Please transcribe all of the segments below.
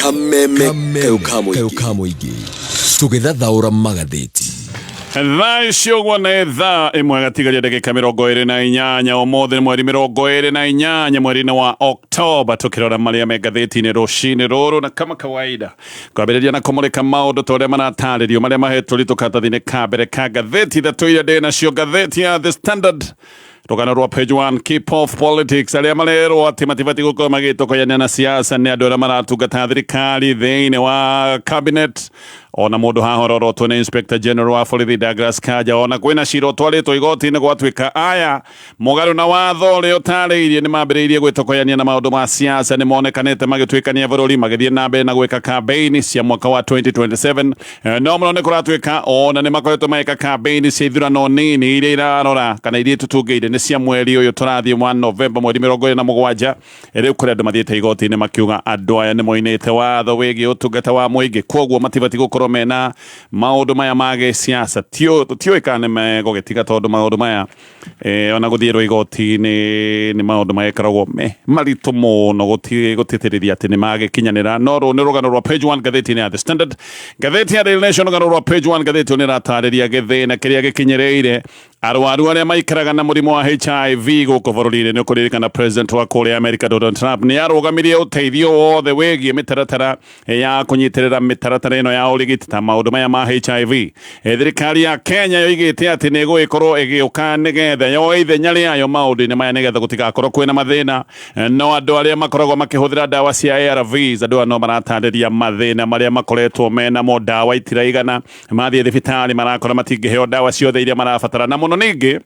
kameme kamuigi tugithathaura magatheti thaa icio guo nĩ thaa ĩmwe gatigaria ndagĩka 28 ũmũthĩ mweri 28 mweri-inĩ wa Oktoba tukirora marĩa me ngathĩti-inĩ rũcinĩ rũrũ na kama kawaida kwambĩrĩria na kũmũrĩka maũndũ ta ũrĩa maratarĩrio marĩa mahetwo ritũ karatathi-inĩ ka mbere ka ngathĩti ithatũ iria ndĩ nacio ngathĩti ya The Standard rũgano rwa page 1 keep off politics arĩa marerwo atĩ matibatiĩ gũkorwo magĩtokoyania na siasa nĩ andũ arĩa maratungata thirikari thĩinĩ wa cabinet ona mũndũ hahororotwo nĩ Inspector General wa borithi Douglas Kanja ona kwĩna cira ũtwarĩtwo igoti-inĩ gwatuĩka aya mũgarũ na watho ũrĩa ũtarĩirie nĩ mambĩrĩirie gwĩtokoyania na maũndũ ma siasa nĩ monekanĩte magĩtuĩkania bũrũri magĩthiĩ na mbere na gwĩka kambeini cia mwaka wa 2027 no mũno nĩ kũratuĩka ona nĩ makoretwo magĩka kambeini cia ithurano nini iria irarora kana iria tũtungĩire nĩ cia mweri ũyũ tũrathiĩ wa November mweri 27 rĩu kũrĩa andũ mathiĩte igoti-inĩ makiuga andũ aya nĩ moinĩte watho wĩgiĩ ũtungata wa mũingĩ koguo matibatiĩ gũkorwo mena maũndũ maya ma gĩsiasa tiũĩ kana nĩ megũgĩtiga tondũ maũndũ maya ona gũthiĩrwo igoti-inĩ nĩ maũndũ magĩkoragwo maritũ mũno gũtĩtĩrĩria atĩ nĩ magĩkinyanĩra no rũu nĩ rũgano rwa page 1 ngathĩti-inĩ ya The Standard ngathĩti ya Daily Nation rũgano rwa page 1 ngathĩti nĩ ratarĩria gĩthĩna kĩrĩa gĩkinyĩrĩire arwaru arĩa maikaraga na mũrimũ wa HIV gũkũ bũrũri-inĩ nĩ kũririkana president wa kũrĩa America Donald Trump nĩ arũgamirie ũteithio wothe wĩgiĩ mĩtaratara ya kũnyitĩrĩra mĩtaratara ĩno ya ũrigiti ta maũndũ maya ma HIV thirikari ya Kenya yoigĩte atĩ nĩ ĩgũgĩkorwo ĩgĩũka nĩgetha yoe ithenya rĩayo maũndũ-inĩ maya nĩgetha gũtigakorwo kwĩna mathĩna no andũ arĩa makoragwo makĩhũthĩra ndawa cia ARVs andũ aya no maratarĩria mathĩna marĩa makoretwo menamo ndawa itiraigana mathiĩ thibitarĩ marakora matingĩheo ndawa ciothe iria marabatara na mũno ningĩ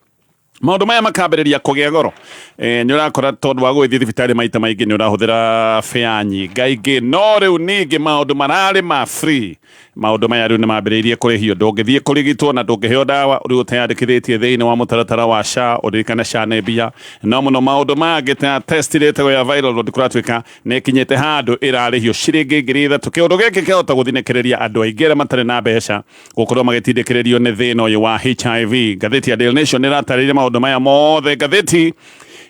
maũndũ maya makambĩrĩria kũgĩa goro nĩ ũrakora tondũ wa gũgĩthiĩ thibitarĩ maita maingĩ nĩ ũrahũthĩra fare nyingaingĩ no rĩu ningĩ maũndũ mararĩ ma free maũndũ maya rĩu nĩ mambĩrĩirie kũrĩhio ndũngĩthiĩ kũrigitwo na ndũngĩheo ndawa rĩu ũteyandĩkithĩtie thĩinĩ wa mũtaratara wa SHA ũririkane SHA nĩ mbia no mũno maũndũ mangĩ ta test ĩtagwo ya viral load kũratuĩka nĩ ĩkinyĩte handũ ĩrarĩhio ciringi 3,000 kĩũndũ gĩkĩ kĩhota gũthinĩkĩrĩria andũ aingĩ arĩa matarĩ na mbeca gũkorwo magĩtindĩkĩrĩrio nĩ thĩna ũyũ wa HIV ngathĩti ya Daily Nation nĩ ĩratarĩria maũndũ maya mothe ngathĩti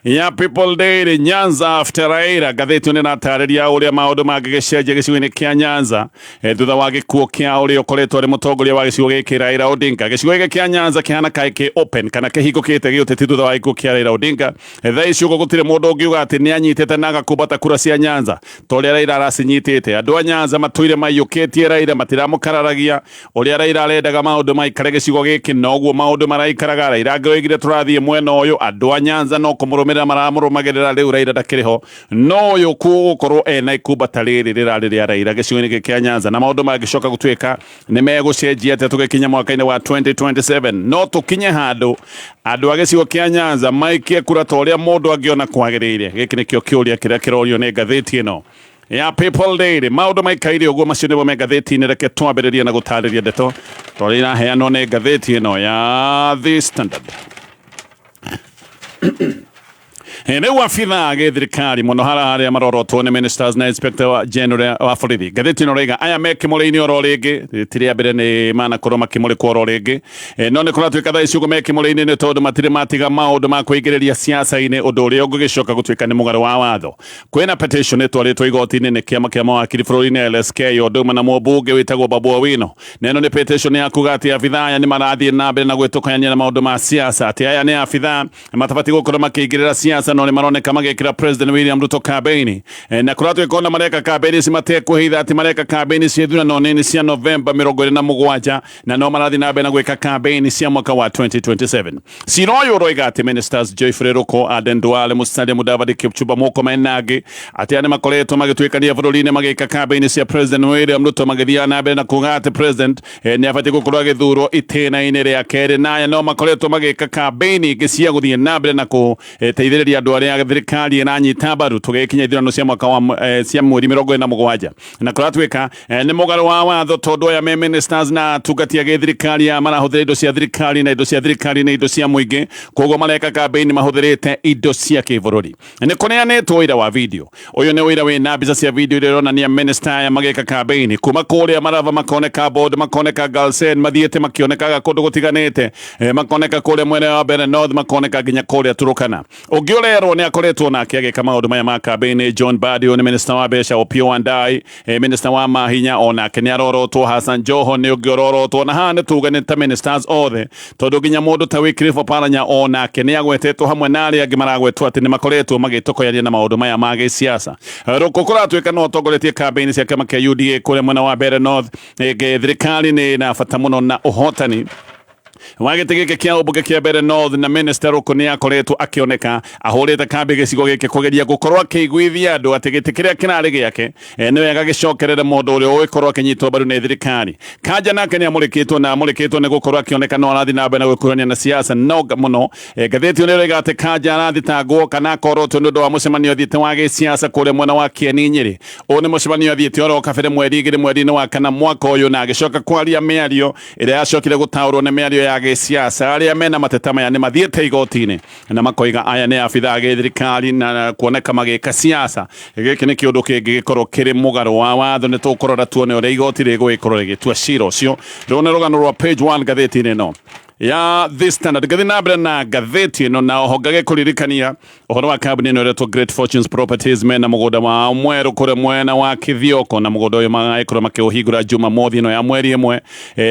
ya People Daily Nyanza after Raila ngathĩti nĩ ĩratarĩria ũrĩa maũndũ mangĩgĩcenjia gĩcigo-inĩ kĩa Nyanza thutha wa gĩkuũ kĩa ũrĩa ũkoretwo arĩ mũtongoria wa gĩcigo gĩkĩ Raila Odinga gĩcigo gĩkĩ kĩa Nyanza kĩhana kaĩ kĩ open kana kĩhingũkĩte gĩũteti thutha wa gĩkuũ kĩa Raila Odinga thaa ici ũguo gũtirĩ mũndũ ũngiuga atĩ nĩ anyitĩte na agakumbata kura cia Nyanza torĩa Raila aracinyitĩte andũ a Nyanza matũire maiyũkĩtie Raila matiramũkararagia ũrĩa Raila arendaga maũndũ maikare gĩcigo gĩkĩ noguo maũndũ maraikaraga Raila angĩoigire tũrathiĩ mwena ũyũ andũ a Nyanza no kũmũrũmĩrĩra maramũrũmagĩrĩra rĩu Raila ndakĩrĩ ho no ũyũ gũkorwo ena ikumbata rĩrĩ rĩrarĩ rĩa Raila gĩcigo-inĩ gĩkĩ kĩa Nyanza na maũndũ mangĩcoka gũtuĩka nĩ megũcenjia atĩ tũgĩkinya mwaka-inĩ wa 2027 no tũkinye handũ andũ a gĩcigo kĩa Nyanza maikie kura ta ũrĩa mũndũ angĩona kwagĩrĩire gĩkĩ nĩkĩo kĩũria kĩrĩa kĩrorio nĩ ngathĩti ĩno ya People Daily maũndũ maikaire ũguo macio nĩmo me ngathĩti-inĩ reke twambĩrĩrie na gũtarĩria ndeto tondũ iraheanwo nĩ ngathĩti ĩno ya The Standard rĩu abitha gĩthirikari mũno harĩa marorotwo nĩ ministers na Inspector General wa borithi ngathĩti ĩno raiga aya me kĩmũrĩ-inĩ oro rĩngĩ rĩa mbere nĩ manakorwo makĩmũrĩkwo oro rĩngĩ no nĩ kũratuĩka thaa ici ũguo me kĩmũrĩ-inĩ nĩ tondũ matirĩ matiga maũndũ ma kũingĩrĩria siasa-inĩ ũndũ ũrĩa ũngĩgĩcoka gũtuĩka nĩ mũgarũ wa watho kwĩna petition ĩtwarĩtwo igoti-inĩ nĩ kĩama kĩa mawakiri bũrũri-inĩ LSK ũndũ ũmwe na mũmbunge wĩtagwo Babu Owino na ĩno nĩ petition ya kuga atĩ abitha aya nĩ marathiĩ na mbere na gwĩtũkania na maũndũ ma siasa atĩ aya nĩ abitha matabatiĩ gũkorwo makĩingĩrĩra siasa no nĩ maroneka magĩkĩra President William Ruto kambeini na kũratuĩka ona mareka kambeini ici matekũhitha atĩ mareka kambeini cia ithurano nini cia November 27 na no marathiĩ na mbere na gwĩka kambeini cia mwaka wa 2027 cira ũyũ ũroiga atĩ ministers Geoffrey Ruko Aden Duale Musalia Mudavadi Kipchumba Murkomen nangĩ atĩ aya nĩ makoretwo magĩtuĩkania bũrũri-inĩ magĩka kambeini cia President William Ruto magĩthiĩ na mbere na kuga atĩ president nĩ abatiĩ gũkorwo agĩthurwo itĩna-inĩ rĩa kerĩ na aya no makoretwo magĩka kambeini ingĩ cia gũthiĩ na mbere na gũteithĩrĩria andũ arĩa thirikari ĩranyita mbaru tũgĩkinya ithurano cia mwaka wa cia mweri 27 na kũratuĩka nĩ mũgarũ wa watho tondũ aya me ministers na atungatia gĩthirikari marahũthĩra indo cia thirikari na indo cia thirikari nĩ indo cia mũingĩ koguo mareka kambeini mahũthĩrĩte indo cia kĩbũrũri nĩ kũneanĩtwo ũira wa video ũyũ nĩ ũira wĩna mbica cia video iria ironania minister aya magĩka kambeini kuma kũrĩa marava makoneka board makoneka Galsen mathiĩte makĩonekaga kũndũ gũtiganĩte makoneka kũrĩa mwena wa mbere north makoneka nginya kũrĩa Turukana ũngĩũrĩa rero nä akoretwo nake agä ka maå ndå maya ma kambeini. John Badio nä minista wa mbeca, Opiyo Wandayi minista wa mahinya, onake nä arorotwo. Hassan Joho nä å ngä ororotwo, na haha nä tuga nä ta ministers othe, tondå nginya må ndå ta Wycliffe Oparanya onake nä agwetetwo hamwe na arä angä maragwetwo atä nä makoretwo magä tokoyaria na maå ndå maya ma gä ciaca. Rå kå kå ratwä ka no tongoretie kambeini cia kĩama kĩa UDA kå rä mwena wa Mbeere North. Thirikari nä na bata må no na å hotani wa gä tä gä kä kä a å mbunge kä Mbeere North, na minister rå kå nä akoretwo akä oneka ahå rä te kambi gä cigo gä kä kå geria gå korwo akä iguithia andå atä gä tä kä rä a kä narä gä ake nä wega gä cokerere må ndå å rä a å gä korwo akä nyitwo mbaru nä thirikari. Kanja nake nä amå rä kä two na amå rä kä two nä gå korwo akä oneka no arathi na mbere na gwikuruhania na siasa no må no. Ngathĩti ĩyo nĩ ĩroiga atĩ Kanja arathitangwo kana akorotwo nĩ ũndũ wa mũcemanio athiĩte wa gĩciaca kũrĩa mwena wa Kieni Nyĩrĩ. Ũyũ nĩ mũcemanio athiĩte oro kabere mweri 2 mweri-inĩ wa kana mwaka ũyũ, na agĩcoka kwaria mĩario ĩrĩa yacokire gũtaũrwo nĩ mĩario ya gĩciaca. Arĩa mena mateta maya nĩ mathiĩte igoti-inĩ na makoiga aya nĩ abithaa gĩthirikari na kuoneka magĩka siasa. Gĩkĩ nĩ kĩũndũ kĩngĩ gĩkorwo kĩrĩ mũgarũ wa watho. Nĩ tũkũrora tuone ũrĩa igoti rĩgũgĩkorwo rĩgĩtua cira ũcio. Rũu nĩ rũgano rwa page 1 ngathĩti-inĩ ĩno ya This Standard. Gathi na mbere na ngathĩti ĩno, na oho ngagĩkũririkania ũhoro wa kambuni ĩno ĩretwo Great Fortunes Properties mena mũgũnda wa mwerũ kũrĩa mwena wa Kithioko, na mũgũnda ũyũ magagĩkorwo makĩũhingũra Jumamothi ĩno ya mweri ĩmwe.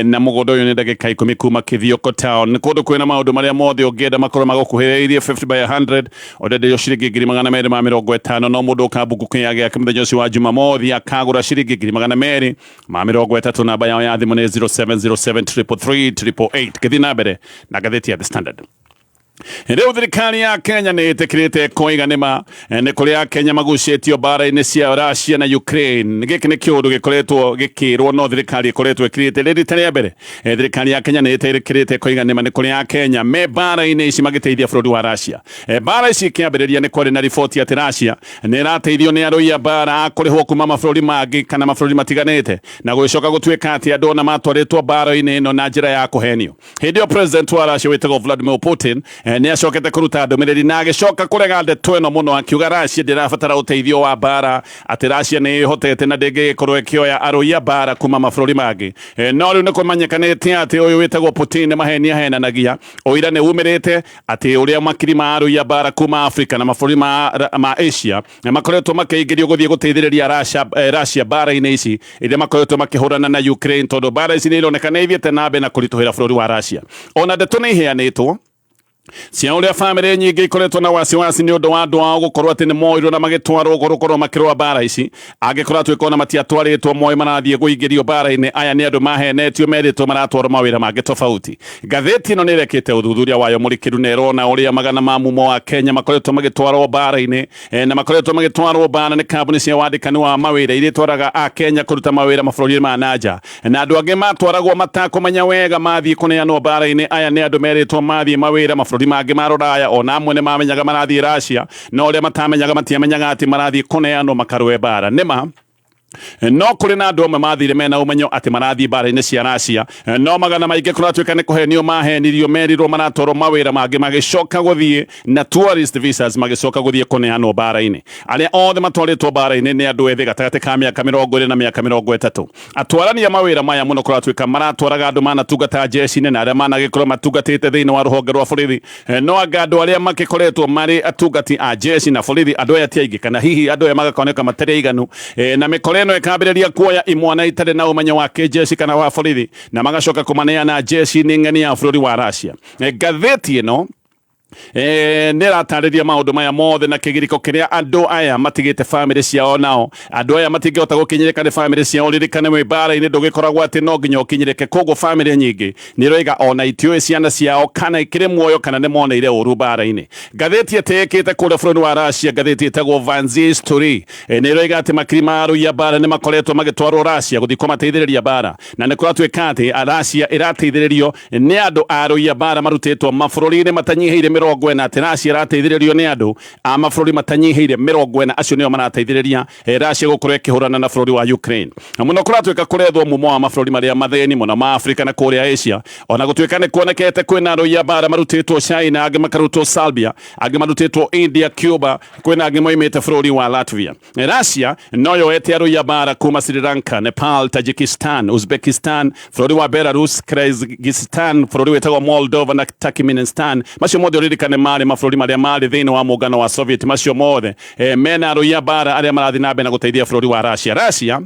Na mũgũnda ũyũ nĩ ndagĩka 10 kuma Kithioko town. Nĩ kũndũ kwĩna maũndũ marĩa mothe ũngĩenda makorwo magũkuhĩrĩirie 50 by 100 ũrenderio ciringi 250. No mũndũ ũkambungu kĩya gĩake mũthenya ũcio wa Jumamothi akagũra ciringi 230. Namba yao ya thimũ nĩ 0707333888. Gathi na mbere na ngathĩti ya The Standard. Rĩu thirikari ya Kenya nĩ ĩtĩkĩrĩte kũiganĩma nĩ kũrĩa Kenya magucĩtio mbara-inĩ cia Russia na Ukraine. Gĩkĩ nĩ kĩũndũ gĩkoretwo gĩkĩrwo no thirikari ĩkoretwo ĩkĩrĩte rita rĩa mbere. Thirikari ya Kenya nĩ ĩtĩkĩrĩte kũiganĩma nĩ kũrĩa Kenya me mbara-inĩ ici magĩteithia bũrũri wa Russia. Mbara ici ikĩambĩrĩria nĩ kwarĩ na riboti atĩ Russia nĩ ĩrateithio nĩ arũi a mbara a kũrĩhwo kuma mabũrũri mangĩ kana mabũrũri matiganĩte, na gũgĩcoka gũtuĩka atĩ andũ ona matwarĩtwo mbara-inĩ ĩno na njĩra ya kũhenio. Hĩndĩ ĩyo president wa Russia wĩtagwo Vladimir Putin nĩ acokete kũruta ndũmĩrĩri na agĩcoka kũrega ndeto ĩno mũno, akiuga Russia ndĩrabatara ũteithio wa mbara, atĩ Russia nĩ ĩhotete na ndĩngĩgĩkorwo ĩkĩoya arũi a mbara kuma mabũrũri mangĩ. No rĩu nĩ kũmenyekanĩte atĩ ũyũ wĩtagwo Putin nĩ maheni ahenanagia. Ũira nĩ umĩrĩte atĩ ũrĩa makiri ma arũi a mbara kuma Africa na mabũrũri ma Asia makoretwo makĩingĩrio gũthiĩ gũteithĩrĩria Russia mbara-inĩ ici iria makoretwo makĩhũrana na Ukraine, tondũ mbara ici nĩ ironeka nĩ ithiĩte na mbere na kũritũhĩra bũrũri wa Russia. Ona ndeto nĩ iheanĩtwo cia ũrĩa bamĩrĩ nyingĩ ikoretwo na wasiwasi nĩ ũndũ wa andũ ao gũkorwo atĩ nĩ moirwo na magĩtwarwo gũkorwo makĩrũa mbara ici. Angĩkorwo atuĩka ona matiatwarĩtwo moĩ marathiĩ gũingĩrio mbara-inĩ, aya nĩ andũ mahenetio merĩtwo maratwarwo mawĩra mangĩ tofauti. Ngathĩti ĩno nĩ ĩrekĩte ũthuthuria wayo mũrikĩru na ĩrona ũrĩa magana ma mumo wa Kenya makoretwo magĩtwarwo mbara-inĩ na makoretwo magĩtwarwo mbara nĩ kambuni cia wandĩkani wa mawĩra iria itwaraga a Kenya kũruta mawĩra mabũrũri ma nanja, na andũ angĩ matwaragwo matakũmenya wega mathiĩ kũneanwo mbara-inĩ. Aya nĩ andũ merĩtwo mathiĩ mawĩra mabũrũri mangĩ ma Rũraya, ona amwe nĩ mamenyaga marathiĩ Russia, no ũrĩa matamenyaga matiamenyaga atĩ marathiĩ kũneanwo makarũe mbara. Nĩma no kũrĩ na andũ amwe mathire mena ũmenyo atĩ marathiĩ mbara-inĩ cia Russia, no magana maingĩ kũratuĩka nĩ kũhenio mahenirio, merirwo maratwarwo mawĩra mangĩ magĩcoka gũthiĩ na tourist visas magĩcoka gũthiĩ kũneanwo mbara-inĩ. Arĩa othe matwarĩtwo mbara-inĩ nĩ andũ ethĩ gatagatĩ ka mĩaka 20 na mĩaka 30. Atwarania mawĩra maya mũno kũratuĩka maratwaraga andũ manatungata jeshi-inĩ na arĩa managĩkorwo matungatĩte thĩinĩ wa rũhonge rwa bũrũri. No anga andũ arĩa magĩkoretwo marĩ atungati a jeshi na bũrũri, andũ aya ti aingĩ, kana hihi andũ aya magakoneka matarĩ aiganu, na mĩkora ĩno ĩkambĩrĩria kuoya imwana itarĩ na ũmenyo wa kĩjeshi kana wa bũrũri na magacoka kũmaneana jeshi-inĩ ng'eni ya bũrũri wa Russia. Ngathĩti ĩno nĩ ratarĩria maũndũ maya mothe na kĩgirĩko kĩrĩa andũ aya matigĩte bamĩrĩ ciao nao. Andũ aya matingĩhota gũkinyĩrĩka nĩ bamĩrĩ ciao. Ririkane wĩ mbara-inĩ ndũgĩkoragwo atĩ no nginya ũkinyĩrĩke, koguo bamĩrĩ nyingĩ nĩ iroiga ona itiũĩ ciana ciao kana ikĩrĩ muoyo kana nĩ moneire ũru mbara-inĩ. Ngathĩti ĩtĩĩkĩte kũrĩa bũrũri wa Russia, ngathĩti ĩtagwo Vanzee Story, nĩ iroiga atĩ makiri ma arũi a mbara nĩ makoretwo magĩtwarwo Russia gũthiĩ kũmateithĩrĩria mbara, na nĩ kũratuĩka atĩ Russia ĩrateithĩrĩrio nĩ andũ a arũi a mbara marutĩtwo mabũrũri-inĩ matanyihĩire 40 atĩ Russia ĩrateithĩrĩrio nĩ andũ a mabũrũri matanyihĩire 40. Acio nĩo marateithĩrĩria Russia gũkorwo ĩkĩhũrana na bũrũri wa Ukraine. Mũno kũratuĩka kũrethwo mumo wa mabũrũri marĩa mathĩni mũno ma Africa na kũrĩa Asia, ona gũtuĩka nĩ kuonekete kwĩna arũi a mbara marutĩtwo China, angĩ makarutwo Serbia, angĩ marutĩtwo India, Cuba, kwĩna angĩ moimĩte bũrũri wa Latvia. Russia no yoete arũi a mbara kuma Sri Lanka, Nepal, Tajikistan, Uzbekistan, bũrũri wa Belarus, Kyrgyzstan, bũrũri wĩtagwo Moldova na Turkmenistan. Macio mothe uririkane mari mabũrũri marĩa marĩ thĩinĩ wa mũngano wa Soviet macio mothe mena arũi a mbara arĩa marathi na mbere na gũteithia bũrũri wa Russia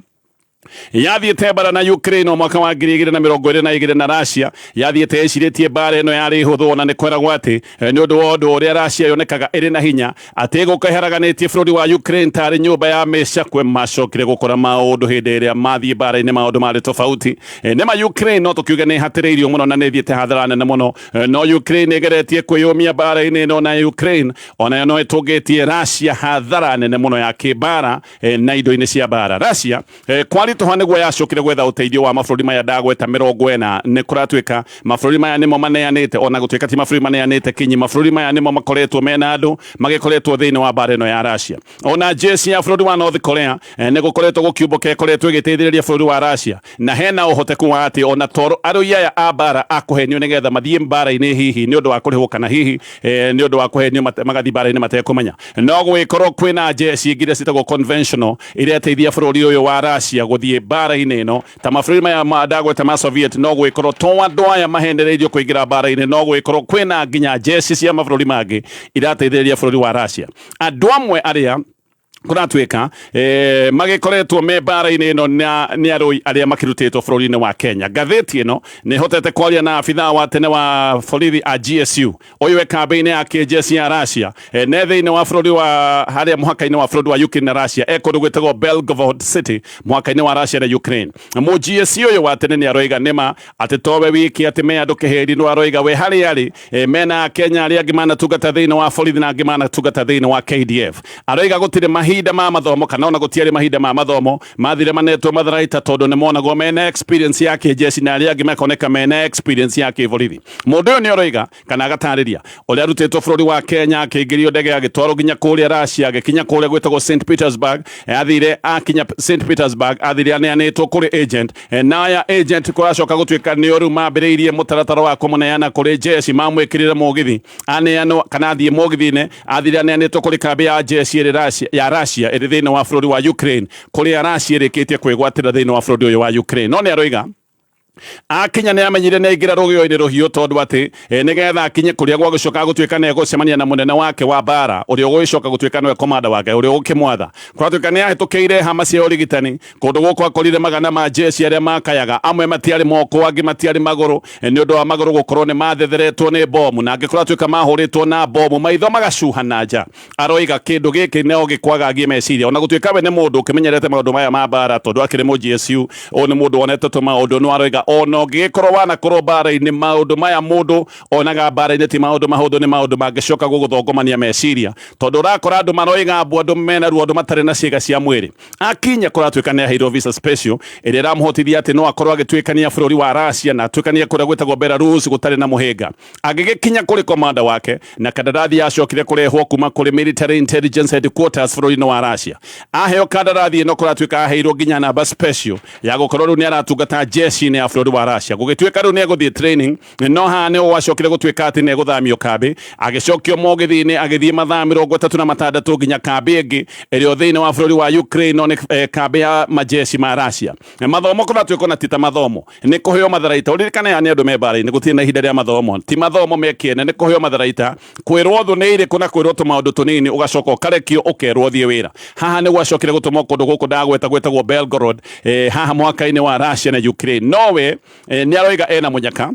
yathiĩte mbara na Ukraine mwaka wa 2022 na Russia yathiĩte ĩcirĩtie mbara ĩno yarĩ hũthũ na nĩ kweragwo atĩ nĩ ũndũ wa ũndũ ũrĩa Russia yonekaga ĩrĩ na hinya atĩ gũkaheraganĩtie bũrũri wa Ukraine tarĩ nyũmba ya mĩcakwe macokire gũkora maũndũ hĩndĩ ĩrĩa mathiĩ mbara-inĩ maũndũ marĩ tofauti nĩ ma Ukraine no tũkiuge nĩ hatĩrĩirio mũno na nĩ thiĩte hathara nene mũno no Ukraine ĩgeretie kwĩyũmia mbara-inĩ ĩno na Ukraine ona no ĩtũngĩtie Russia hathara nene mũno ya kĩmbara na indo-inĩ cia mbara Russia tũha nĩguo yacokire gwetha ũteithio wa mabũrũri maya ndagweta 40 nĩ kũratuĩka mabũrũri maya nĩmo maneanĩte ona gũtuĩka ti mabũrũri maneanĩte kinyi mabũrũri maya nĩmo makoretwo mena andũ magĩkoretwo thĩinĩ wa mbara ĩno ya Russia ona jeshi ya bũrũri wa North Korea nĩ gũkoretwo gũkiumbũka ĩkoretwo ĩgĩteithĩrĩria bũrũri wa Russia na hena ũhoteku wa atĩ ona toro arũi aya a mbara akũhenio nĩgetha mathiĩ mbara-inĩ hihi nĩ ũndũ wa kũrĩhwo kana hihi nĩ ũndũ wa kũhenio magathiĩ mbara-inĩ matekũmenya no gũgĩkorwo kwĩna jeshi ingĩ ciĩtagwo conventional iria teithia bũrũri ũyũ wa Russia gũthiĩ mbara-inĩ ĩno ta mabũrũri maya ndagweta ma Soviet no gũgĩkorwo to andũ aya mahendereirio kũingĩra mbara-inĩ no gũgĩkorwo kwĩna nginya jeshi cia mabũrũri mangĩ irateithĩrĩria bũrũri wa Russia andũ amwe arĩa kũratuĩka magĩkoretwo me mbara-inĩ ĩno nĩ arũi arĩa makĩrutĩtwo bũrũri-inĩ wa Kenya ngathĩti ĩno nĩ hotete kwaria na abithaa wa tene wa borithi a GSU ũyũ we kambeini ya kĩjeshi ya Russia ne thĩinĩ wa bũrũri wa harĩa mũhaka-inĩ wa bũrũri wa Ukraine na Russia kũndũ gwĩtagwo Belgorod City mũhaka-inĩ wa Russia na Ukraine mũ GSU ũyũ wa tene nĩ aroiga nĩma atĩ towe wiki atĩ me andũ kĩhĩri no aroiga we harĩa arĩ mena Kenya arĩa angĩ manatungata thĩinĩ wa borithi na angĩ manatungata thĩinĩ wa KDF aroiga gũtirĩ mahinda ma mathomo kana ona gũtiarĩ mahinda ma mathomo mathire manetwo matharaita tondũ nĩ monagwo mena experience ya kĩjeshi na arĩa angĩ makoneka mena experience ya kĩborithi mũndũ ũyũ nĩ aroiga kana agatarĩria ũrĩa arutĩtwo bũrũri wa Kenya akĩingĩrio ndege agĩtwarwo nginya kũrĩa Russia agĩkinya kũrĩa gwĩtagwo St Petersburg athire akinya St Petersburg athire aneanĩtwo kũrĩ agent na aya agent kũracoka gũtuĩka nĩ ũru mambĩrĩirie mũtaratara wa kũmũneana kũrĩ jeshi mamwĩkĩrĩre mũgithi aneanwo kana athiĩ mũgithi-inĩ athire aneanĩtwo kũrĩ kambĩ ya jeshi ya Russia ĩrĩ thĩinĩ wa bũrũri wa Ukraine kũrĩa Russia ĩrĩkĩtie kwĩgwatĩra thĩinĩ wa bũrũri ũyũ wa Ukraine no nĩ aroiga akinya nĩ amenyire nĩ aingĩra rũgĩo-inĩ rũhiũ tondũ atĩ nĩgetha akinye kũrĩa gwagũcoka gũtuĩka nĩ egũcemania na mũnene wake wa mbara ũrĩa ũgũgĩcoka gũtuĩka nĩwe komanda wake ũrĩa ũgũkĩmwatha kũratuĩka nĩ ahĩtũkĩire hama cia ũrigitani kũndũ gũkũ akorire magana ma jeshi arĩa makayaga amwe matiarĩ moko angĩ matiarĩ magũrũ nĩ ũndũ wa magũrũ gũkorwo nĩ mathetheretwo nĩ bomu na angĩ kũratuĩka mahũrĩtwo na bomu maitho magacuha na nja aroiga kĩndũ gĩkĩ no gĩkwagagie meciria ona gũtuĩka we nĩ mũndũ ũkĩmenyerete maũndũ maya ma mbara tondũ akĩrĩ mũ GSU ũyũ nĩ mũndũ wonete tũmaũndũ no aroiga ona ũngĩgĩkorwo wanakorwo mbara-inĩ maũndũ maya mũndũ onaga mbara-inĩ ti maũndũ mahũthũ nĩ maũndũ mangĩcoka gũgũthongomania meciria tondũ ũrakora andũ maroiga mbu andũ mena ruo andũ matarĩ na ciĩga cia mwĩrĩ akinya kũratuĩka nĩ aheirwo visa special ĩrĩa ĩramũhotithia atĩ no akorwo agĩtuĩkania bũrũri wa Russia na atuĩkania kũrĩa gwĩtagwo Belarus gũtarĩ na mũhĩnga agĩgĩkinya kũrĩ komanda wake na kandarathi yacokire kũrehwo kuma kũrĩ military intelligence headquarters bũrũri-inĩ wa Russia aheo kandarathi ĩno kũratuĩka aheirwo nginya namba special ya gũkorwo rĩu nĩ aratungata jeshi-inĩ ya bũrũri wa Russia gũgĩtuĩka rĩu nĩ egũthiĩ training no haha nĩ wacokire gũtuĩka atĩ nĩ egũthamio kambĩ agĩcokio mũgithi-inĩ agĩthiĩ mathaa 36 nginya kambĩ ĩngĩ ĩrĩ thĩinĩ wa bũrũri wa Ukraine no nĩ kambĩ ya majeshi ma Russia mathomo kũratuĩka na tita mathomo nĩ kũheo matharaita ũririkane ya nĩ andũ me mbara-inĩ gũtirĩ na ihinda rĩa mathomo ti mathomo mekiene nĩ kũheo matharaita kwĩrwo thũ nĩ irĩkũ na kwĩrwo tũmaũndũ tũnini ũgacoka ũkarekio ũkerwo thiĩ wĩra haha nĩ gwacokire gũtũmwo kũndũ gũkũ ndagweta gwĩtagwo Belgorod haha mũhaka-inĩ wa Russia na Ukraine nowe nĩ aroiga ena mũnyaka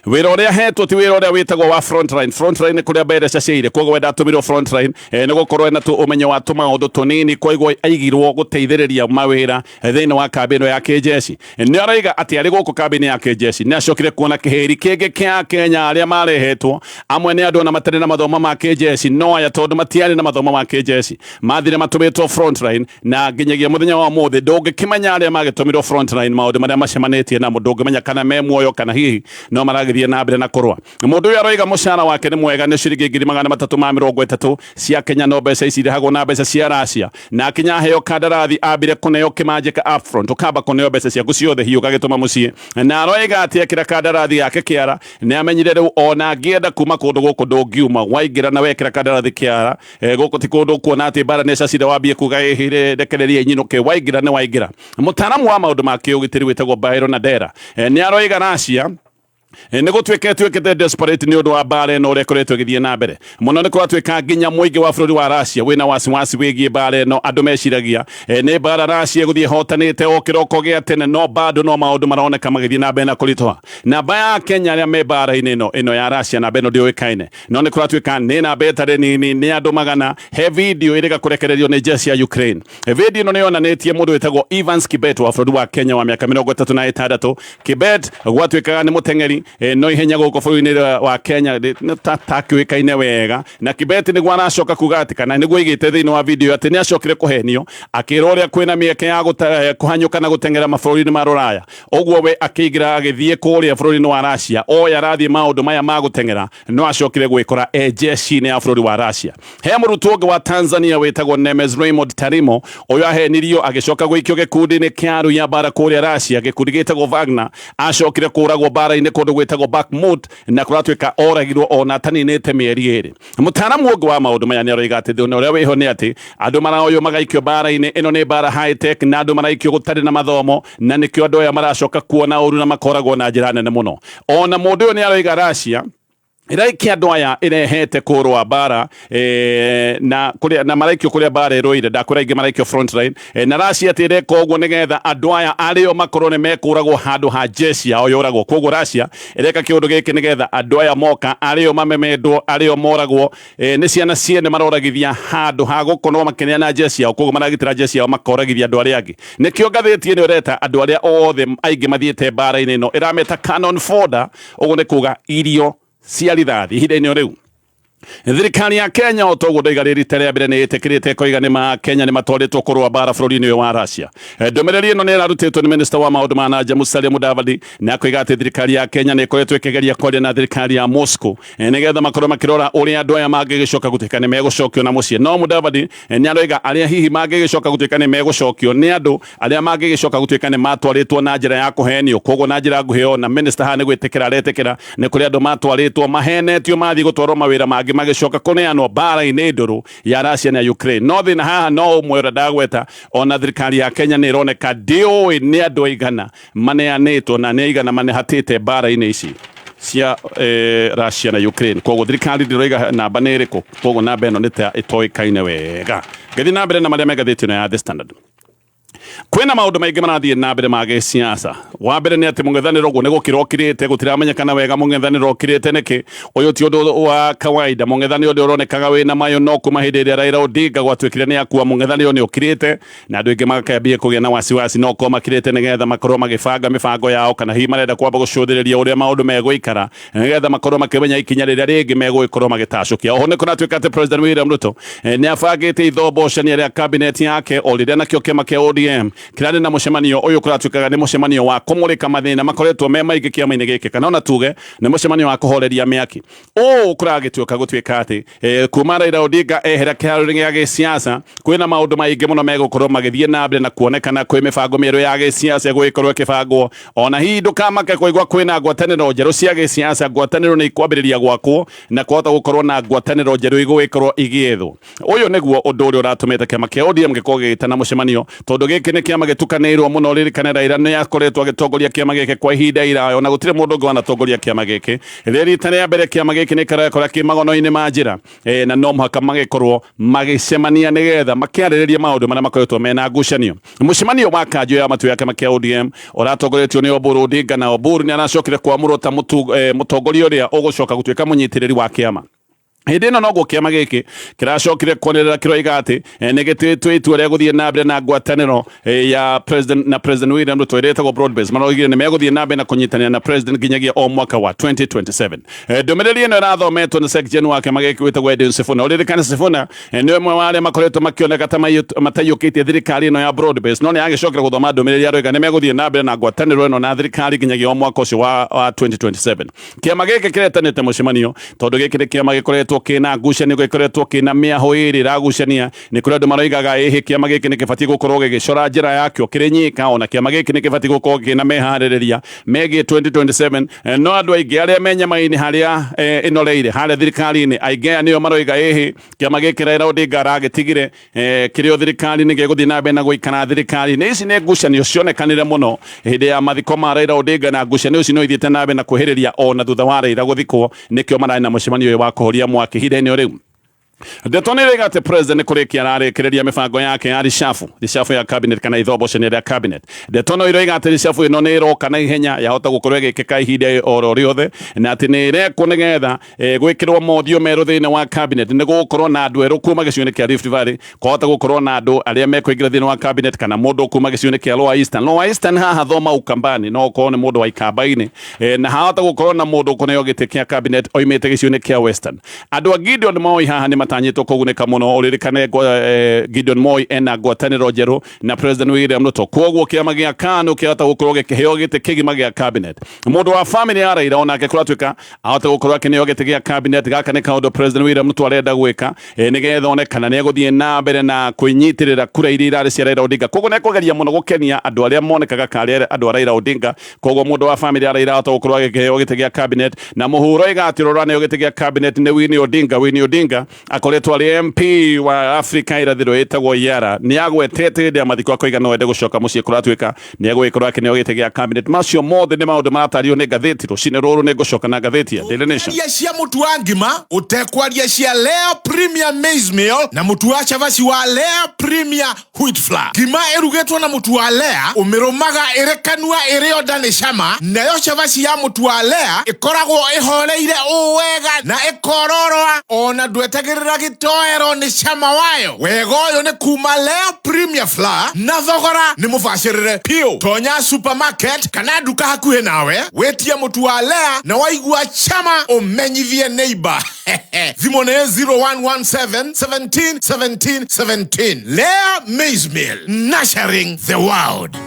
wĩra ũrĩa hetwo ti wĩra ũrĩa wĩtagwo wa frontline nĩ kũrĩa mbereca ciaire koguo we ndatũmirwo frontline nĩ gũkorwo ena ũmenyo wa tũmaũndũ tũnini koguo aigirwo gũteithĩrĩria mawĩra thĩinĩ wa kambĩ ĩno ya kĩjeshi nĩ aroiga atĩ arĩ gũkũ kambĩ-inĩ ya kĩjeshi nĩ acokire kuona kĩhĩri kĩngĩ kĩa Kenya arĩa marehetwo amwe nĩ andũ ona matarĩ na mathomo ma kĩjeshi no aya tondũ matiarĩ na mathomo ma kĩjeshi mathire matũmĩtwo frontline na nginyagia mũthenya wa ũmũthĩ ndũngĩkĩmenya arĩa magĩtũmirwo frontline maũndũ marĩa macemanĩtie namo ndũngĩmenya kana me muoyo kana hihi no maragĩthiĩ na mbere na kũrũa mũndũ ũyũ aroiga mũcara wake nĩ mwega nĩ ciringi 330 cia Kenya no mbeca ici irĩhagwo na mbeca cia Russia na akinya aheo kandarathi ambire kũneo kĩmanjĩka upfront ũkamba kũneo mbeca ciaku ciothe hiũ gagĩtũma mũciĩ na aroiga atĩ ekĩra kandarathi yake kĩara nĩ amenyire rĩu ona angĩenda kuma kũndũ gũkũ ndũngiuma waingĩra na wekĩra kandarathi kĩara gũkũ ti kũndũ kuona atĩ mbara nĩ cacira wambie kuga rekereria nyinũke waingĩra nĩ waingĩra mũtaaramu wa maũndũ ma kĩũgitĩri wĩtagwo Bairo na Dera nĩ aroiga Russia nä gå tuä twä desperate nä å ndå wa mbara ä no å rä a koretwo ä gä thiä na mbere må no nä kå ratuä ka nginya må ingä wa bå rå ri wa Russia wä na wasiwasi wä giä mbara ä no andå meciragia nä mbara Russia gå thiä hotanä te o kä roko gä a tene no bado no maå ndå maroneka magä thiä na mbere na kå ritwa namba ya Kenya arä a me mbara-inä ä no ya Russia namba ä no ndä å ä kaine no nä kå ratuä ka nä namba ä tarä nini nä andå magana he video ä rä ga kå rekererio nä jeshi ya Ukraine video ä no nä yonanä tie må ndå wä tagwo Evans Kibet wa bå rå ri wa Kenya wa mä aka 36 Kibet gwatuä kaga nä må teng'eri no ihenya gå kå bå rå ri-inä wa Kenya takä å ä kaine wega na Kibet nä guo aracoka kuga atä kana nä guo igä te thä inä wa video atä nä acokire kå henio akä ra å rä a kwä na mä eke ya kå hanyå kana gå teng'era mabå rå ri-inä ma Ruraya åguo we akä ingä ra agä thiä kå rä a bå rå ri-inä wa Russia oya arathiä maå ndå maya ma gå teng'era no acokire gwä kora jeshi-inä ya bå rå ri wa Russia he må rutwo å ngä wa Tanzania wä tagwo Nemes Raymond Tarimo å yå ahenirio agä coka gå ikio gä kundä-inä kä a arå ya mbara kå rä a Russia gä kundi gä tagwo Wagner acokire kå ragwo mbara-inä kå ndå gwä tagwo Bakhmut na kå ratuä ka oragirwo ona taninä te mä eri ä rä må taramu å ngä wa maå ndå maya nä aroiga atä thä å rä a wä ho nä atä andå maraoywo magaikio mbara-inä ä no nä mbara high tech na andå maraikio gå tarä na mathomo na nä kä o andå aya maracoka kuona å ru na makoragwo na njä ra nene må no ona må ndå å yå nä aroiga Russia iraiki andå aya irehete kå rwa mbara na maraikio kå rä a mbara ä rå ire ndakwä ra ingä maraikio frontline na Russia atä reka å guo nä getha andå aya arä o makorwo nä mekå ragwo handå ha jeshi yao yå ragwo koguo Russia äreka kä å ndå gä kä nä getha andå aya moka arä o mamemendwo arä o moragwo nä ciana ciene maroragithia handå ha gå korwo makä na jeshi yao koguo maragitä ra jeshi yao makoragithia andå arä angä nä kä o ngathä tie nä å reta andå arä a othe aingä mathiä te mbara-inä ä no ä rameta cannon fodder å guo nä kuga irio cia rithathi ihinda-inä o rä u thirikari ya Kenya o toguo ndaiga rita rĩa mbere nĩ ĩtĩkĩrĩte koiga nĩ ma Kenya nĩ matwarĩtwo kũrũa mbara bũrũri-inĩ ũyũ wa Russia ndũmĩrĩri ĩno nĩ ĩrarutĩtwo nĩ minista wa maũndũ ma nanja Musalia Mudavadi na koiga atĩ thirikari ya Kenya nĩ ĩkoretwo ĩkĩgeria kwaria na thirikari ya Moscow nĩgetha makorwo makĩrora ũrĩa andũ aya mangĩgĩcoka gũtuĩka nĩ megũcokio na mũciĩ no Mudavadi nĩ aroiga arĩa hihi mangĩgĩcoka gũtuĩka nĩ megũcokio nĩ andũ arĩa mangĩgĩcoka gũtuĩka nĩ matwarĩtwo na njĩra ya kũhenio koguo na njĩra nguhĩ o na minista haha nĩ gwĩtĩkĩra aretĩkĩra nĩ kũrĩ andũ matwarĩtwo mahenetio mathiĩ gũtwarwo mawĩra mangĩ magĩcoka kũneanwo mbara-inĩ ndũrũ ya Russia na Ukraine no thĩna haha no ũmwe ũrĩa ndagweta ona thirikari ya Kenya nĩ ĩroneka ndĩũĩ nĩ andũ aigana maneanĩtwo na nĩ aigana manehatĩte mbara-inĩ ici cia Russia na Ukraine koguo thirikari ndĩroiga namba nĩ ĩrĩkũ koguo namba ĩno nĩ ta ĩtoĩkaine wega ngĩthiĩ na mbere na marĩa me ngathĩti-inĩ ya The Standard kwĩna maũndũ maingĩ marathiĩ na mbere ma gĩciaca wa mbere nĩ atĩ mũng'ethanĩro ũguo nĩ gũkĩra ũkirĩte gũtiramenyekana wega mũng'ethanĩro ũkirĩte nĩkĩ ũyũ ti ũndũ wa kawaida mũng'ethanĩro ũrĩa ũronekaga wĩna mayo no kuma hĩndĩ ĩrĩa Raila Odinga gwatuĩkire nĩ akua mũng'ethanĩro nĩ ũkirĩte na andũ aingĩ makambia kũgĩa na wasiwasi no korwo makirĩte nĩgetha makorwo magĩbanga mĩbango yao kana hihi marenda kwamba gũcũthĩrĩria ũrĩa maũndũ megũikara nĩgetha makorwo makĩmenya ikinya rĩrĩa rĩngĩ megũgĩkorwo magĩtacũkia oho nĩ kũratuĩka atĩ President William Ruto nĩ abangĩte ithombocania rĩa cabinet yake o rĩrĩa nakĩo kĩama kĩa ODM kirani na mũcemanio ũyũ kũratuĩkaga nĩ mũcemanio wa kũmũrĩka mathĩna makoretwo me maingĩ kĩama-inĩ gĩkĩ kana ona tuge nĩ mũcemanio wa kũhoreria mĩaki kũragĩtuĩka gũtuĩka atĩ kuma Raila Odinga ehera kĩharo-inĩ gĩa gĩciaca kwĩna maũndũ maingĩ mũno megũkorwo magĩthiĩ na mbere na kuonekana kwĩ mĩbango mĩerũ ya gĩciaca ĩgũgĩkorwo ĩkĩbangwo ona hihi ndũkamake kũigua kwĩna ngwatanĩro njerũ cia gĩciaca ngwatanĩro nĩ ikwambĩrĩria gwakwo na kwahota gũkorwo na ngwatanĩro njerũ igũgĩkorwo igĩethwo ũyũ nĩguo ũndũ ũrĩa ũratũmĩte kĩama kĩa ODM gĩkorwo gĩgĩtana mũcemanio tondũ gĩkĩ nĩ kĩama gĩtukanĩirwo mũno ririkane Raila nĩ akoretwo agĩtongoria kĩama gĩkĩ kwa ihinda iraya ona gũtirĩ mũndũ ũngĩ wanatongoria kĩama gĩkĩ rita rĩa mbere kĩama gĩkĩ nĩ karakora kĩ magono-inĩ ma njĩra na no mũhaka magĩkorwo magĩcemania nĩgetha makĩarĩrĩria maũndũ marĩa makoretwo mena ngucanio mũcemanio wa kanjũ ya matu ya kĩama kĩa ODM ũratongoretio nĩ Oburu Odinga na Oburu nĩ aracokire kwamũrwo ta mũtongoria ũrĩa ũgũcoka gũtuĩka mũnyitĩrĩri wa kĩama hĩndĩ ĩno noguo kĩama gĩkĩ kĩracokire kwanĩrĩra kĩroiga atĩ nĩ gĩtuĩtwo itua rĩa gũthiĩ na mbere na ngwatanĩro ya President William Ruto ĩrĩa ĩtagwo broad base maraugire nĩ megũthiĩ na mbere na kũnyitanĩra na president nginyagia o mwaka wa 2027 ndũmĩrĩri ĩno ĩrathometwo nĩ secretary wa kĩama gĩkĩ wĩtagwo Edwin Sifuna ũririkane Sifuna nĩ ũmwe wa arĩa makoretwo makĩoneka ta mataiyũkĩtie thirikari ĩno ya broad base no nĩ agĩcokera gũthoma ndũmĩrĩri aroiga nĩ megũthiĩ na mbere na ngwatanĩro ĩno na thirikari nginyagia o mwaka ũcio wa 2027 kĩama gĩkĩ kĩretanĩte mũcemanio tondũ gĩkĩ nĩ kĩama gĩkoretwo gukoretwo kina ngucanio gikoretwo kina miaho iri ragucania ni kuri andu maroigaga kiama giki ni kibati gukorwo gigicora njira yakio kiri nyika ona kiama giki ni kibati gukorwo kina mehaririria megi 2027 no andu aingi aria menyamaini haria inoreire haria thirikari-ini aingi nio maroiga kiama giki Raila Odinga aragitigire kirio thirikari ni giguthii na mbere na guikara thirikari-ini. Ici ni ngucanio cionekanire muno hindi ya mathiko ma Raila Odinga na ngucanio ici no ithiete na mbere na kuhiriria ona thutha wa Raila guthikwo nikio marari na mucemanio uyu wa kuhoria mwaki hinde-ini riu. Ndeto nä rä gate president kå rä kia ararä kä rä ria mä bango yake ya rishafu ya cabinet kana ithobocania rĩa cabinet. Ndeto no iroiga atä rishafu ä no nä roka na ihenya yahota gå korwo ä gä kä ka ihinda oro rĩothe na atä nä rekwo nä getha gwä kä rwo mothio merå thä-inä wa cabinet nä gå korwo na andå erå kuma gä cigo-inä kä a Rift Valley kwahota gå korwo na andå arä a mekwä ingä ra thä-inä wa cabinet kana må ndå kuma gä cigo-inä kä a Lower Eastern. Lower Eastern haha thoma ukambani no korwo nä må ndå wa ikambaini na hahota gå korwo na må ndå kå neo gä tä kä a cabinet oimä te gä cigo-inä kä a Western. Andå a Gideon Moi haha nä matanyätwo kũgunĩka muno uririkane Gideon Moi ena ngwatanĩro njerũ na President William Ruto koguo kĩama gĩa KANU kĩahota gũkorwo gĩkĩheo gĩtĩ kĩgima gĩa cabinet. Mũndũ wa family ya Raila onake kũratuĩka ahota gũkorwo akĩneo gĩtĩ gĩa cabinet. Gaka nĩ kaũndũ President William Ruto arenda gwĩka nĩgetha onekana nĩ egũthiĩ na mbere na kwĩnyitĩrĩra kura iria irarĩ cia Raila Odinga. Koguo nĩ ekũgeria mũno gũkenia andũ arĩa monekaga karĩ andũ a Raila Odinga. Koguo mũndũ wa family ya Raila ahota gũkorwo agĩkĩheo gĩtĩ gĩa cabinet na mũhuro igatĩrora neo gĩtĩ gĩa cabinet nĩ Winnie Odinga akoretwo arĩ MP wa Afrika irathiro etagwo Yara ni agwetete hĩndĩ ya mathiko akoiga no ende gucoka muciĩ kũratuĩka nĩ egũgĩkorwo akĩneo gĩtĩ gĩa cabinet. Macio mothe nĩ maũndũ maratario nĩ ngathĩti rũcinĩ rũrũ nĩ ngũcoka na ngathĩti ya Daily Nation. Cia mũtu wa ngima ũtekwaria cia Lea Premium Maize Meal na mũtu wa chavaci wa Lea Premium Wheat Flour. Ngima ĩrugĩtwo na mũtu wa Lea ũmĩrũmaga ĩrĩ kanua ĩrĩ onda nĩ cama, nayo chavaci ya mũtu wa Lea ĩkoragwo ĩhoreire wega na ĩkororoa ona ndwetagĩrĩra gĩtoero nĩ cama wayo. Wega ũyũ nĩ kuma Lea Premium Flour na thogora nĩ mũbacĩrĩre piũ. Tonya supermarket kana nduka hakuhĩ nawe wĩtie mũtu wa Lea na waigua chama ũmenyithie neighbor. Thimũ nĩ 0117 17 17 17. Lea Maize Meal, nurturing the world.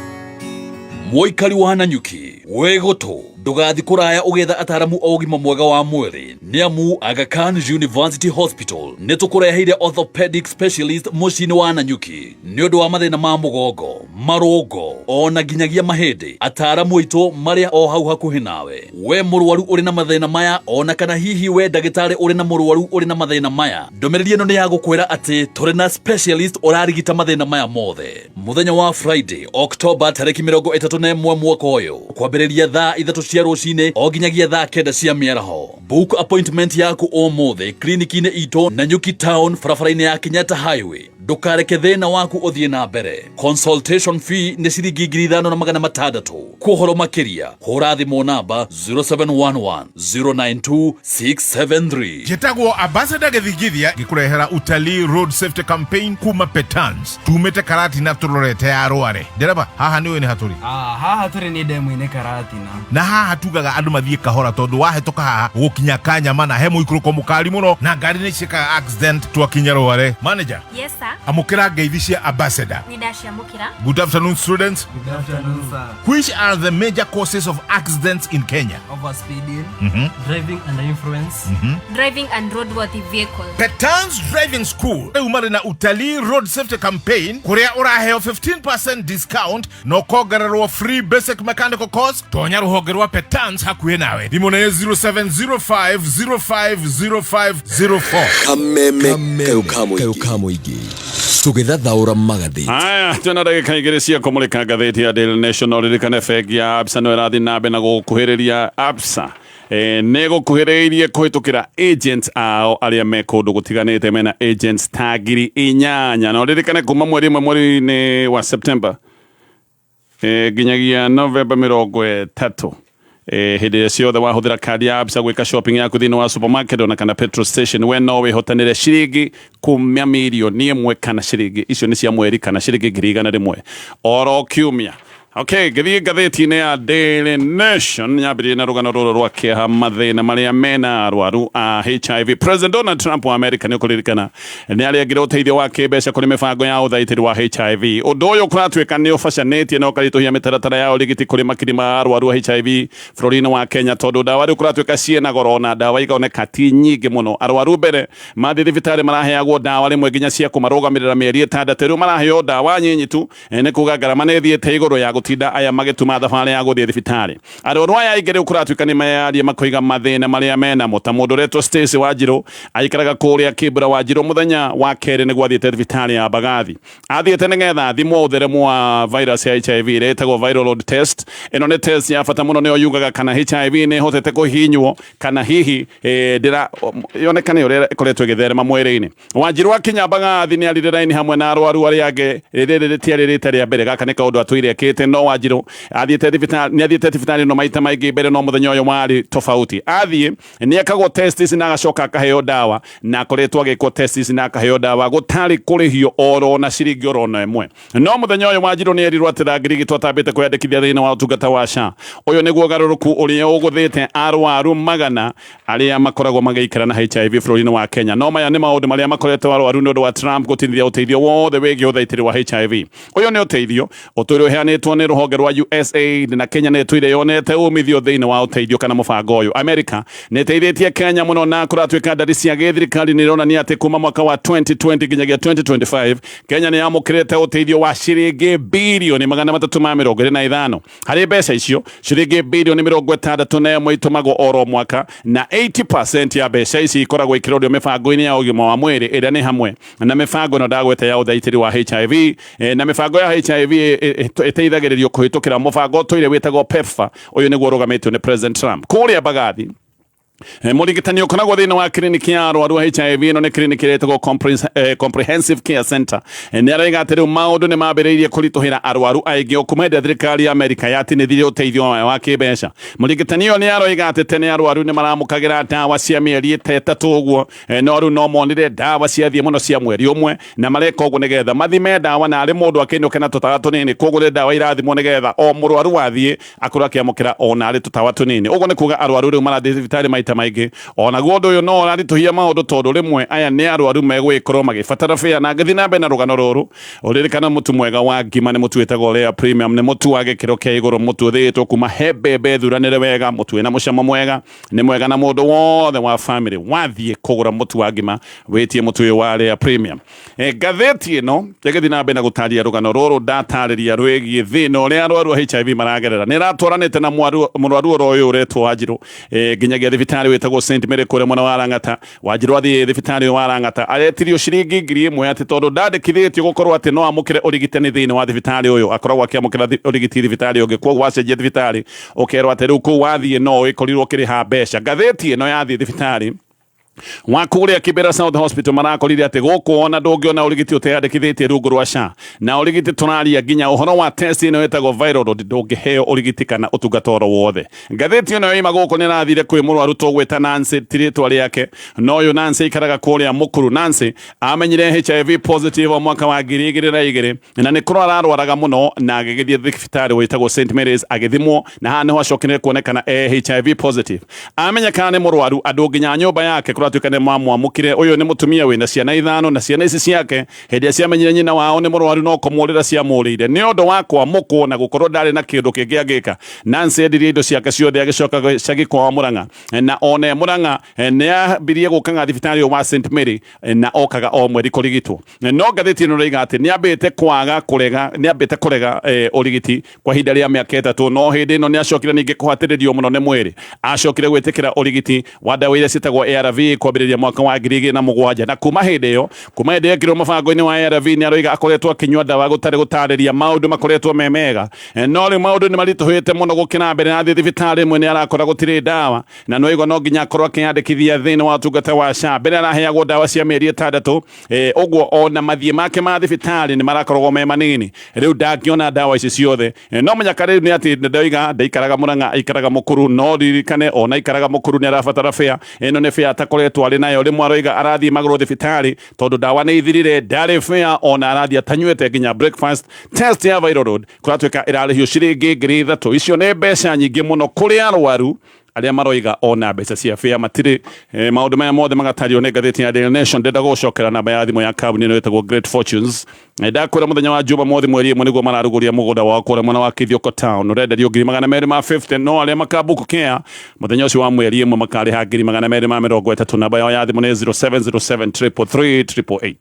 Mũikari wa Nanyuki wegũtũ ndũgathi kũraya ũgetha ataramu o ũgima mwega wa mwĩrĩ nĩamu Aga Khan University Hospital nĩtũkũreheire orthopedic specialist mũciĩ-inĩ wa Nanyuki nĩ ũndũ wa mathĩna ma mũgongo, marũngo ona nginyagia mahĩndĩ. Ataramu aitũ marĩa o hau hakuhĩ nawe. We mũrwaru ũrĩ na mathĩna maya ona kana hihi we ndagĩtarĩ ũrĩ na mũrwaru ũrĩ na mathĩna maya, ndũmĩrĩri ĩno nĩ ya gũkwĩra atĩ tũrĩ na specialist ũrarigita mathĩna maya mothe. Mũthenya wa Friday October tarĩki 31 mwaka ũyũ kwambĩrĩria thaa 3 cia rũcinĩ o nginyagia thaa 9 cia mĩaraho. Book appointment yaku ũmũthĩ kliniki-inĩ itũ Nanyuki Town barabara-inĩ ya Kenyatta Highway. Ndũkareke thĩna waku ũthiĩ na mbere. Consultation fee nĩ ciringi 5,600. Kwa ũhoro makĩria hũra thimũ namba 0711 092 673. Njĩtagwo Ambassador Githingithia ngĩkũrehera utalii road safety campaign kuma Petans. Tumĩte Karati na tũrorete ya Rware. Ndereba haha nĩ hatũrĩ. Haha tũrĩ nĩ ndemu-inĩ Karati na haha tugaga andũ mathiĩ kahora tondũ wahĩtũka haha gũkinya Kanyama na he mũikũrũko mũkari mũno na ngari nĩ ciĩkaga accident twakinya Rware. Manager. Yes sir. Amũkĩra ngeithi cia Ambassador. Nĩndacĩamũkĩra. Good afternoon students. Good afternoon sir. Which are the major causes of accidents in Kenya? Overspeeding, driving under influence, Driving and roadworthy vehicles. Petans Driving School umari na utalii road safety campaign kuria uraheo 15% discount no kogererwo free basic mechanical course. Tonya rũhonge rwa Petans hakuhĩ nawe. Thimũ nĩ 0705050504. kameme kamũingĩ tũgĩthathaũra magathĩti. Aya twĩna ndagĩka igĩrĩ cia kũmũrĩka ngathĩti ya Daily Nation. Ũririkane bengi ya Absa no ĩrathiĩ na mbere na gũkuhĩrĩria Absa nĩ gũkuhĩrĩirie kũhĩtũkĩra agents ao arĩa me kũndũ gũtiganĩte mena agents ta 8,000. Na ũririkane kuma mweri-inĩ wa September nginyagia November 30 hĩndĩ ĩrĩa ciothe wahũthĩra kandi ya Absa gwĩka shopping yaku thĩinĩ wa supermarket ona kana petrol station, we no wĩhotanĩre ciringi kuma mirioni 1 kana ciringi icio nĩ cia mweri kana ciringi 100,000 oro kiumia. Okay, githie ngathĩti-inĩ ya Daily Nation nyambĩrĩrie na rũgano rũrũ rwa kĩeha mathĩna marĩa mena arwaru a HIV. President Donald Trump wa America nĩ ũkũririkana nĩ arĩagire ũteithio wa kĩmbeca kũrĩ mĩbango ya ũthaitĩri wa HIV. Ũndũ ũyũ kũratuĩka nĩ ũbacanĩtie na ũkaritũhia mĩtaratara ya ũrigiti kũrĩ makiri ma arwaru a HIV bũrũri-inĩ wa Kenya, tondũ ndawa rĩu kũratuĩka ciĩna goro na ndawa ikoneka ti nyingĩ mũno. Arwaru mbere mathiĩ thibitarĩ maraheagwo ndawa rĩmwe nginya cia kũmarũgamĩrĩra mĩeri 6. Rĩu maraheo ndawa nyinyi tu, nĩ kuuga ngarama nĩ ĩthiĩte igũrũ ya gũtinda aya magĩtuma thabarĩ ya gũthiĩ thibitarĩ. Arwaru aya aingĩ rĩu kũratuĩka nĩ meyaria makoiga mathĩna marĩa menamo, ta mũndũ ũretwo Stacy Wanjirũ aikaraga kũrĩa Kĩbra. Wanjirũ mũthenya wa kerĩ nĩguo athiĩte thibitarĩ ya Mbagathi. Athiĩte nĩgetha athimwo ũtheremu wa virus ya HIV ĩrĩa ĩtagwo viral load test. Ĩno nĩ test ya bata mũno, nĩyo yugaga kana HIV nĩ ĩhotete kũhihinywo kana hihi yonekane ũrĩa ĩkoretwo ĩgĩtherema mwĩrĩ-inĩ. Wanjirũ akinya Mbagathi nĩ arire raini hamwe na arwaru arĩa angĩ. Rĩrĩ rĩtiarĩ rita rĩa mbere, gaka nĩ kaũndũ atũire ekĩte. No Wanjirũ athiĩte thibitarĩ no maita maingĩ mbere, no mũthenya ũyũ warĩ tofauti. Athiĩ nĩ ekagwo test ici na agacoka akaheo ndawa, na akoretwo agĩkwo test ici na akaheo ndawa gũtarĩ kũrĩhio oro na ciringi oro na ĩmwe. No mũthenya ũyũ Wanjirũ nĩ erirwo atĩ ndangĩrigitwo atambĩte kwĩyandĩkithia thĩinĩ wa ũtungata wa SHA. Ũyũ nĩguo ũgarũrũku ũrĩa ũgũthĩte arwaru magana arĩa makoragwo magĩikara na HIV bũrũri-inĩ wa Kenya. No maya nĩ maũndũ marĩa makoretwo arwaru nĩ ũndũ wa Trump gũtinithia ũteithio wothe wĩgiĩ ũthaitĩri wa HIV. Ũyũ nĩ ũteithio ũtũire ũheanĩtwo nĩ rũhonge rwa USAID, na Kenya nĩ ĩtũire yonete umithio thĩinĩ wa ũteithio kana mũbango ũyũ. America nĩ ĩteithĩtie Kenya mũno, na kũratuĩka ndari cia gĩthirikari nĩ ironania atĩ kuma mwaka wa 2020 nginyagia 2025 Kenya nĩ yamũkĩrĩte ũteithio wa ciringi birioni 325 harĩ mbeca icio. Ciringi birioni 61 itumagwo oro mwaka, na 80% ya mbeca ici ikoragwo ikĩrorio mĩbango-inĩ ya ũgima wa mwĩrĩ ĩrĩa nĩ hamwe na mĩbango ĩno ndagwete ya ũthaitĩri wa HIV. Na mĩbango ya HIV ĩteithagĩrĩrio kũhĩtũkĩra mũbango ũtũire wĩtagwo PEPFAR. Ũyũ nĩguo ũrũgamĩtio nĩ President Trump kũrĩa Mbagathi. Mũrigitani ũkoragwo thĩinĩ wa kiriniki ya arwaru a HIV. Ĩno nĩ kiriniki ĩretagwo Comprehensive Care Center. Nĩ arauga atĩ rĩu maũndũ nĩ mambĩrĩirie kũritũhĩra arwaru aingĩ kuma hĩndĩ thirikari ya Amerika yatinithirie ũteithio wa kĩmbeca. Mũrigitani ũyũ nĩ arauga atĩ tene arwaru nĩ maramũkagĩra ndawa cia mĩeri 3 ũguo, no rĩu no monire ndawa ciathiĩ mũno cia mweri ũmwe, na mareka ũguo nĩgetha mathime ndawa na arĩ mũndũ akĩinũke na tũtawa tũnini. Koguo nĩ ndawa irathimwo nĩgetha o mũrwaru wathiĩ akorwo akĩamũkĩra ona arĩ tũtawa tũnini. Ũguo nĩ kuuga arwaru rĩu marathiĩ thibitarĩ maita maingĩ. Onaguo ũndũ ũyũ no ũraritũhia maũndũ, tondũ rĩmwe aya nĩ arwaru megwĩkorwo magĩbatara bĩa. Na ngĩthiĩ na mbere na rũgano rũrũ, ũririkana mũtu mwega wa ngima nĩ mũtu wĩtagwo Rare Premium. Nĩ mũtu wa gĩkĩro kĩa igũrũ, mũtu ũthĩĩtwo kuma he mbembe thuranĩre wega, mũtu wĩna mũcamo mwega, nĩ mwega na mũndũ wothe wa family. Wathiĩ kũgũra mũtu wa ngima wĩtie mũtu ũyũ wa Rare Premium. Ngathĩti ĩno ĩgĩthiĩ na mbere na gũtarĩria rũgano rũrũ ndatarĩria rwĩgiĩ thĩna ũrĩa arwaru a HIV maragerera. Nĩ ratwaranĩte na mũrwaru ũyũ ũretwo Wanjirũ nginyagia thibitarĩ wĩtagwo St Mary kũrĩa mwena wa Lang'ata. Wanjirũ athiĩ thibitarĩ wa Lang'ata aretirio ciringi 1,000 atĩ tondũ ndandĩkithĩtio gũkorwo atĩ no amũkĩre ũrigitani thĩinĩ wa thibitarĩ ũyũ, akoragwo akĩamũkĩra ũrigiti thibitarĩ ũngĩ. Koguo wacenjia thibitarĩ ũkerwo atĩ rĩu kũu wathiĩ no ũkorirwo ũkĩrĩha mbeca. Ngathĩti ĩno yathiĩ thibitarĩ wa kũrĩa Kibera South Hospital marakorire atĩ gũkũ ona ndũngĩona ũrigiti ũteyandĩkithĩtie rungu rwa SHA, na ũrigiti tũraria nginya ũhoro wa test ĩno ĩtagwo viral load ndũngĩheo ũrigiti kana ũtungata oro wothe. Ngathĩti ĩno yoima gũkũ nĩ ĩrathire kwĩ mũrwaru tũgwĩta Nancy, ti rĩtwa rĩake, no ũyũ Nancy aikaraga kũrĩa mũkuru. Nancy amenyire HIV positive o mwaka wa 2002, na nĩ kũrwo ararwaraga mũno, na agĩgĩthiĩ thibitarĩ wĩtagwo St Mary's agĩthimwo, na haha nĩho acokenire kuonekana HIV positive. Amenyekana nĩ mũrwaru, andũ nginya nyũmba yake atuĩka nĩ mamwamũkire. Ũyũ nĩ mũtumia wĩna ciana 5, na ciana ici ciake hĩndĩ ĩrĩa ciamenyire nyina wao nĩ mũrwaru no kũmũrĩra ciamũrĩire. Nĩ ũndũ wa kwamũkwo na gũkorwo ndarĩ na kĩndũ kĩngĩ angĩka, Nancy endirie indo ciake ciothe agĩcoka gĩcagi kwa Mũrang'a, na ona Mũrang'a nĩ ambirie gũkaga thibitarĩ wa St Mary na okaga o mweri kũrigitwo. No ngathĩti ĩno ĩroiga atĩ nĩ ambĩte kũrega ũrigiti kwa ihinda rĩa mĩaka 3, no hĩndĩ ĩno nĩ acokire ningĩ kũhatĩrĩrio mũno nĩ mwĩrĩ. Acokire gwĩtĩkĩra ũrigiti wa ndawa iria ciĩtagwo ARV kwambĩrĩria mwaka wa 2007, na kuma hĩndĩ ĩyo ekĩrwo mũbango-inĩ wa ARV nĩ aroiga akoretwo akĩnyua ndawa gũtarĩria maũndũ makoretwo me mega. No rĩu maũndũ nĩ maritũhĩte mũno gũkĩra mbere. Athiĩ thibitarĩ ĩmwe nĩ arakora gũtirĩ ndawa, na no nginya akorwo akĩyandĩkithia thĩinĩ wa ũtungata wa SHA. Mbere araheagwo ndawa cia mĩeri 6, ũguo ona mathiĩ make ma thibitarĩ nĩ marakoragwo me manini. Rĩu ndangĩona ndawa ici ciothe. No mũnyaka rĩu nĩ atĩ ndaikaraga Mũrang'a, aikaraga mũkuru. No ririkane ona aikaraga mũkuru nĩ arabatara bĩa. Ĩno nĩ bĩa atakoretwo akoretwo arĩ nayo rĩmwe aroiga arathiĩ magũrũ thibitarĩ tondũ ndawa nĩ ithirire ndarĩ fair ona arathiĩ atanywĩte nginya breakfast. Test ya viral load kũratuĩka ĩrarĩhio ciringi 3,000. Icio nĩ mbeca nyingĩ mũno kũrĩ arwaru arĩa maroiga ona mbeca cia fare matirĩ. Maũndũ maya mothe magatario nĩ ngathĩti ya Daily Nation. Ndenda gũcokera namba ya thimũ ya kambuni ĩno ĩtagwo Great Fortunes. Ndakwĩra mũthenya wa Jumamothi mweri 1 nĩguo mararugũria mũgũnda wa kũrĩa mwena wa Kithioko Town ũrenderio 250,000 no arĩa makabuku kea mũthenya ũcio wa mweri 1 makarĩha 230,000. Namba yao ya thimũ nĩ 0707 333 888.